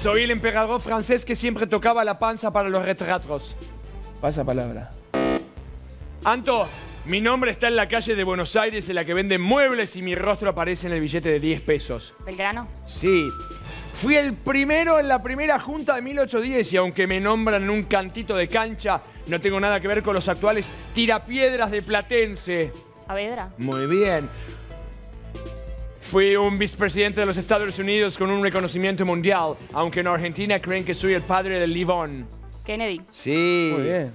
Soy el emperador francés que siempre tocaba la panza para los retratos. Pasa palabra. Anto, mi nombre está en la calle de Buenos Aires en la que venden muebles y mi rostro aparece en el billete de 10 pesos. ¿Belgrano? Sí. Fui el primero en la primera junta de 1810 y aunque me nombran en un cantito de cancha, no tengo nada que ver con los actuales tirapiedras de Platense. ¿Saavedra? Muy bien. Fui un vicepresidente de los Estados Unidos con un reconocimiento mundial, aunque en Argentina creen que soy el padre del Livón. Kennedy. Sí. Muy bien.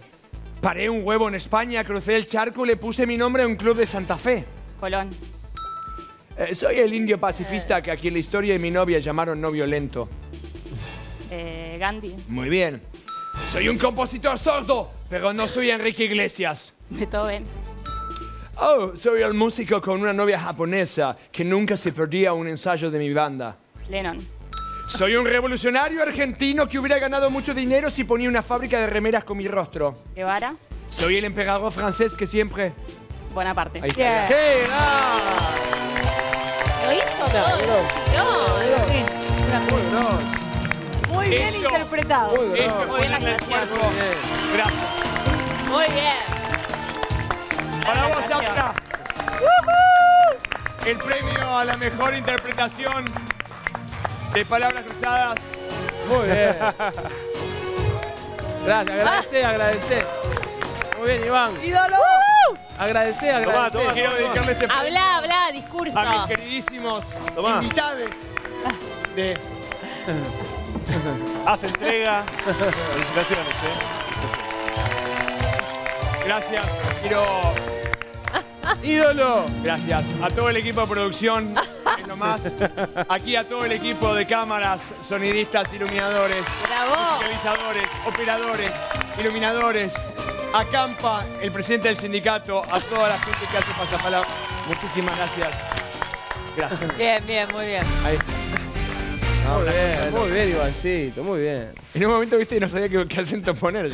Paré un huevo en España, crucé el charco y le puse mi nombre a un club de Santa Fe. Colón. Soy el indio pacifista que aquí en la historia de mi novia llamaron no violento. Gandhi. Muy bien. Soy un compositor sordo, pero no soy Enrique Iglesias. Beethoven. Oh, soy el músico con una novia japonesa que nunca se perdía un ensayo de mi banda. Lennon. Soy un revolucionario argentino que hubiera ganado mucho dinero si ponía una fábrica de remeras con mi rostro. Guevara. Soy el emperador francés que siempre... Bonaparte. Ahí está. ¡Sí! Lo hizo todo. Muy bien Esto- interpretado. Esto Muy bien fue en el gracias. cuerpo. Gracias. Muy bien. Para vos, Apra. El premio a la mejor interpretación de Palabras Cruzadas. Muy bien. Gracias, agradecé. Muy bien, Iván. ¡Ídolo! Agradecé. Quiero dedicarle ese premio Habla, discurso. a mis queridísimos invitados de... Haz entrega. Felicitaciones, Gracias. Quiero... ¡Ídolo! Gracias a todo el equipo de producción, es lo más. Aquí a todo el equipo de cámaras, sonidistas, iluminadores, Bravo. musicalizadores, operadores, iluminadores. A Campa, el presidente del sindicato, a toda la gente que hace Pasapalabra. Muchísimas gracias. Gracias. Bien, muy bien. Ahí. Muy bien, Ivancito, muy bien. En un momento, viste, y no sabía qué acento poner ya.